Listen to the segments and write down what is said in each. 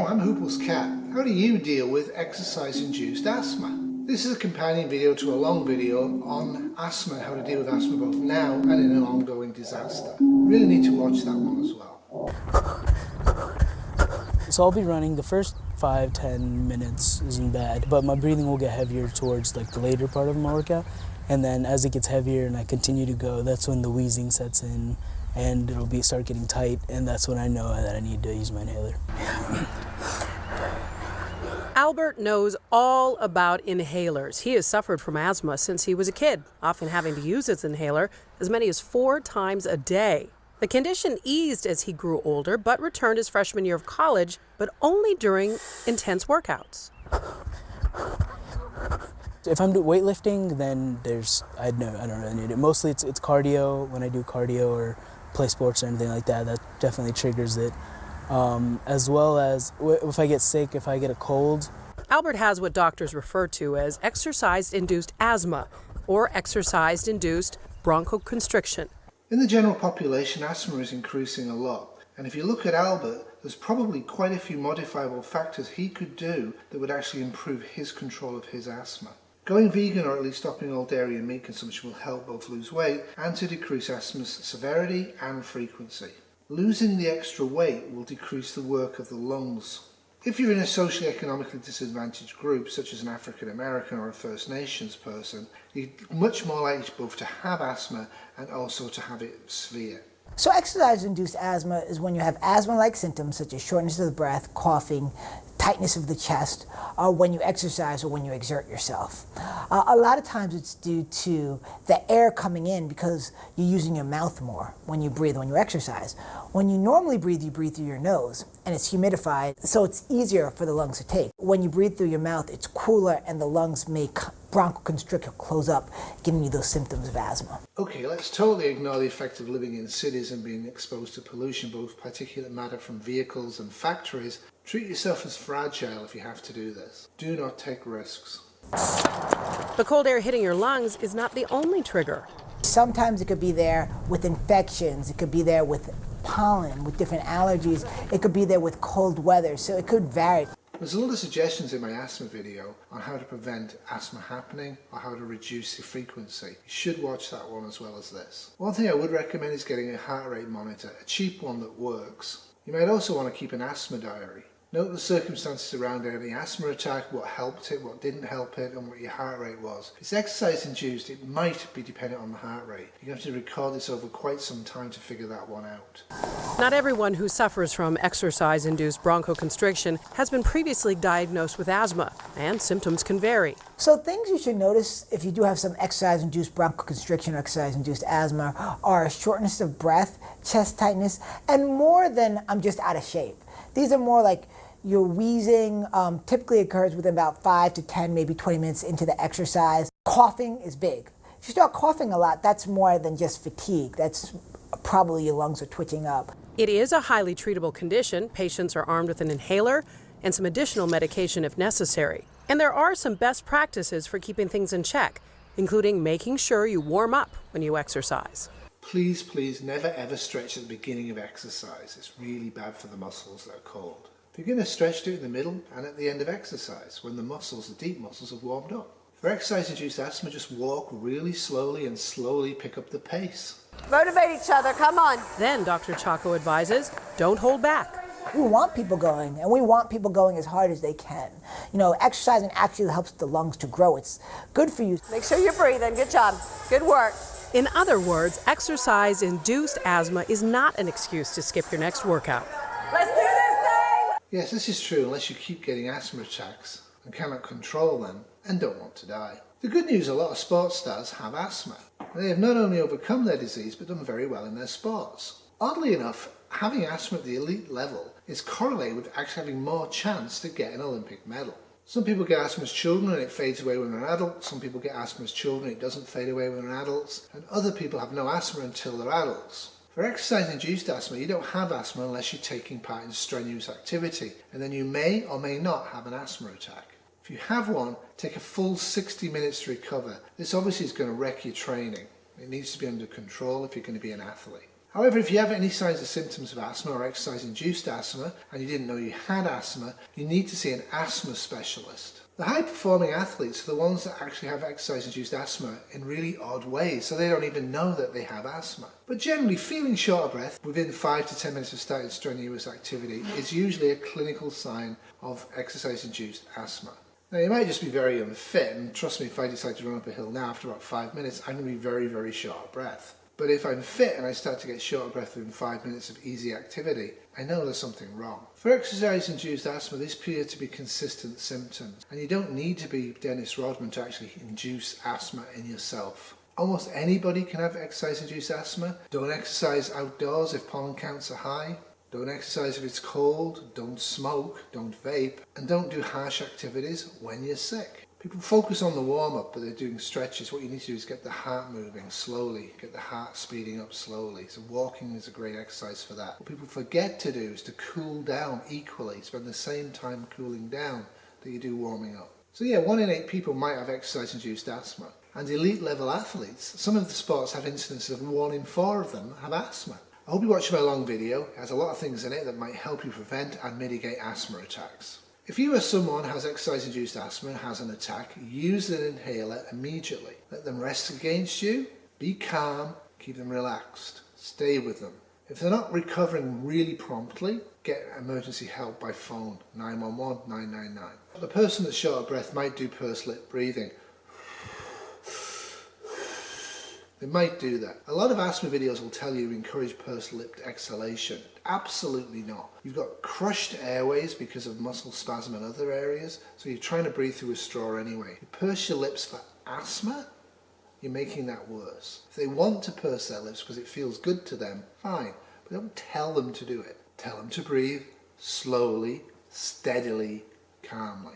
I'm Huples Cat. How do you deal with exercise-induced asthma? This is a companion video to a long video on asthma, how to deal with asthma both now and in an ongoing disaster. You really need to watch that one as well. So I'll be running. The first 5-10 minutes isn't bad, but my breathing will get heavier towards like the later part of my workout. And then as it gets heavier and I continue to go, that's when the wheezing sets in and it'll start getting tight, and that's when I know that I need to use my inhaler. Albert knows all about inhalers. He has suffered from asthma since he was a kid, often having to use his inhaler as many as 4 times a day. The condition eased as he grew older, but returned his freshman year of college, but only during intense workouts. If I'm doing weightlifting, then I don't really need it. Mostly it's cardio. When I do cardio or play sports or anything like that, that definitely triggers it. As well as if I get sick, if I get a cold. Albert has what doctors refer to as exercise-induced asthma or exercise-induced bronchoconstriction. In the general population, asthma is increasing a lot. And if you look at Albert, there's probably quite a few modifiable factors he could do that would actually improve his control of his asthma. Going vegan, or at least stopping all dairy and meat consumption, will help both lose weight and to decrease asthma's severity and frequency. Losing the extra weight will decrease the work of the lungs. If you're in a socially economically disadvantaged group, such as an African American or a First Nations person, you're much more likely both to have asthma and also to have it severe. So exercise-induced asthma is when you have asthma-like symptoms such as shortness of the breath, coughing, tightness of the chest, when you exercise or when you exert yourself. A lot of times it's due to the air coming in because you're using your mouth more when you breathe, when you exercise. When you normally breathe, you breathe through your nose and it's humidified, so it's easier for the lungs to take. When you breathe through your mouth, it's cooler and the lungs may bronchoconstrict or close up, giving you those symptoms of asthma. Okay, let's totally ignore the effect of living in cities and being exposed to pollution, both particulate matter from vehicles and factories. Treat yourself as fragile if you have to do this. Do not take risks. The cold air hitting your lungs is not the only trigger. Sometimes it could be there with infections, it could be there with pollen, with different allergies, it could be there with cold weather, so it could vary. There's a lot of suggestions in my asthma video on how to prevent asthma happening or how to reduce the frequency. You should watch that one as well as this. One thing I would recommend is getting a heart rate monitor, a cheap one that works. You might also want to keep an asthma diary. Note the circumstances around any asthma attack, what helped it, what didn't help it, and what your heart rate was. If it's exercise-induced, it might be dependent on the heart rate. You're going to have to record this over quite some time to figure that one out. Not everyone who suffers from exercise-induced bronchoconstriction has been previously diagnosed with asthma, and symptoms can vary. So things you should notice if you do have some exercise-induced bronchoconstriction or exercise-induced asthma are shortness of breath, chest tightness, and more than I'm just out of shape. These are more like your wheezing typically occurs within about 5 to 10, maybe 20 minutes into the exercise. Coughing is big. If you start coughing a lot, that's more than just fatigue. That's probably your lungs are twitching up. It is a highly treatable condition. Patients are armed with an inhaler and some additional medication if necessary. And there are some best practices for keeping things in check, including making sure you warm up when you exercise. Please, please never ever stretch at the beginning of exercise. It's really bad for the muscles that are cold. If you're going to stretch, do it in the middle and at the end of exercise, when the muscles, the deep muscles, have warmed up. For exercise-induced asthma, just walk really slowly and slowly pick up the pace. Motivate each other, come on. Then Dr. Chaco advises, don't hold back. We want people going, and we want people going as hard as they can. You know, exercising actually helps the lungs to grow. It's good for you. Make sure you're breathing. Good job. Good work. In other words, exercise-induced asthma is not an excuse to skip your next workout. Let's do this thing! Yes, this is true unless you keep getting asthma attacks and cannot control them and don't want to die. The good news, a lot of sports stars have asthma. They have not only overcome their disease but done very well in their sports. Oddly enough, having asthma at the elite level is correlated with actually having more chance to get an Olympic medal. Some people get asthma as children and it fades away when they're an adult. Some people get asthma as children, it doesn't fade away when they're adults. And other people have no asthma until they're adults. For exercise-induced asthma, you don't have asthma unless you're taking part in strenuous activity. And then you may or may not have an asthma attack. If you have one, take a full 60 minutes to recover. This obviously is going to wreck your training. It needs to be under control if you're going to be an athlete. However, if you have any signs or symptoms of asthma or exercise-induced asthma and you didn't know you had asthma, you need to see an asthma specialist. The high-performing athletes are the ones that actually have exercise-induced asthma in really odd ways, so they don't even know that they have asthma. But generally, feeling short of breath within 5 to 10 minutes of starting strenuous activity is usually a clinical sign of exercise-induced asthma. Now, you might just be very unfit, and trust me, if I decide to run up a hill now after about 5 minutes, I'm going to be very, very short of breath. But if I'm fit and I start to get short of breath within 5 minutes of easy activity, I know there's something wrong. For exercise-induced asthma, these appear to be consistent symptoms, and you don't need to be Dennis Rodman to actually induce asthma in yourself. Almost anybody can have exercise-induced asthma. Don't exercise outdoors if pollen counts are high. Don't exercise if it's cold. Don't smoke. Don't vape. And don't do harsh activities when you're sick. People focus on the warm-up, but they're doing stretches. What you need to do is get the heart moving slowly, get the heart speeding up slowly. So walking is a great exercise for that. What people forget to do is to cool down equally, spend the same time cooling down that you do warming up. So yeah, 1 in 8 people might have exercise-induced asthma. And elite level athletes, some of the sports have incidences of 1 in 4 of them have asthma. I hope you watched my long video. It has a lot of things in it that might help you prevent and mitigate asthma attacks. If you or someone has exercise-induced asthma and has an attack, use an inhaler immediately. Let them rest against you, be calm, keep them relaxed, stay with them. If they're not recovering really promptly, get emergency help by phone, 911, 999. The person that's short of breath might do pursed lip breathing. They might do that. A lot of asthma videos will tell you to encourage pursed lipped exhalation. Absolutely not. You've got crushed airways because of muscle spasm in other areas, so you're trying to breathe through a straw anyway. You purse your lips for asthma, you're making that worse. If they want to purse their lips because it feels good to them, fine. But don't tell them to do it. Tell them to breathe slowly, steadily, calmly.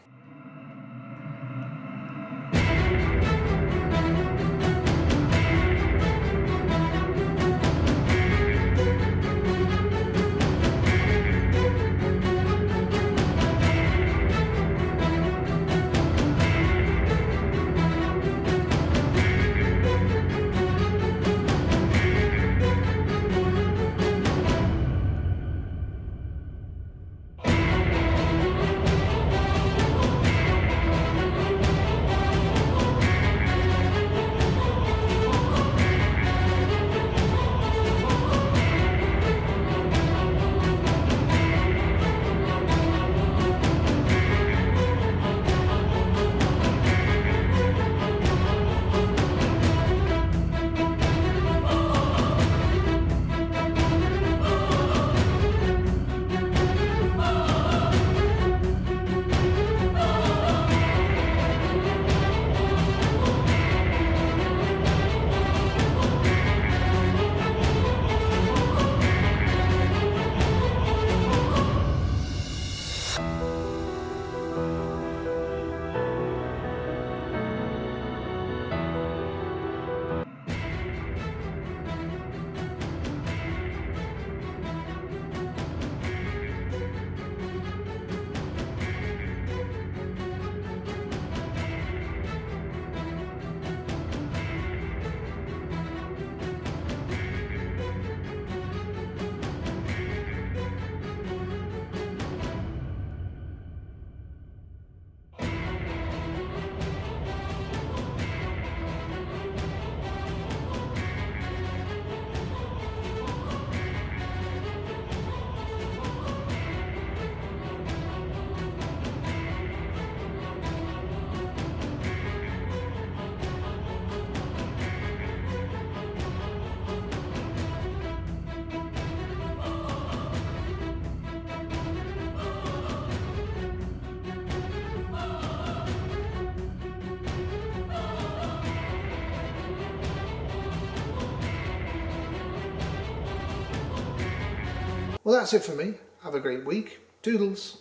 Well, that's it for me. Have a great week. Toodles.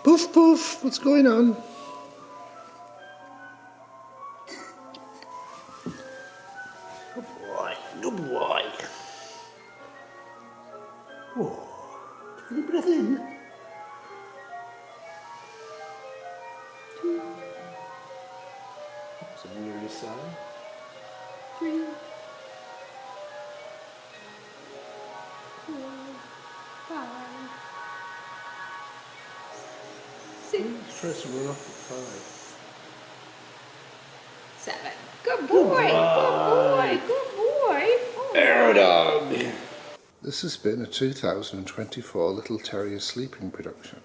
Poof poof, what's going on? Good boy, good boy. Oh, take a breath in. It's a weary sign. 5, 6, Tries to run off at 5. 7. Good boy. Good boy. Good boy. Air dog! This has been a 2024 Little Terrier Sleeping production.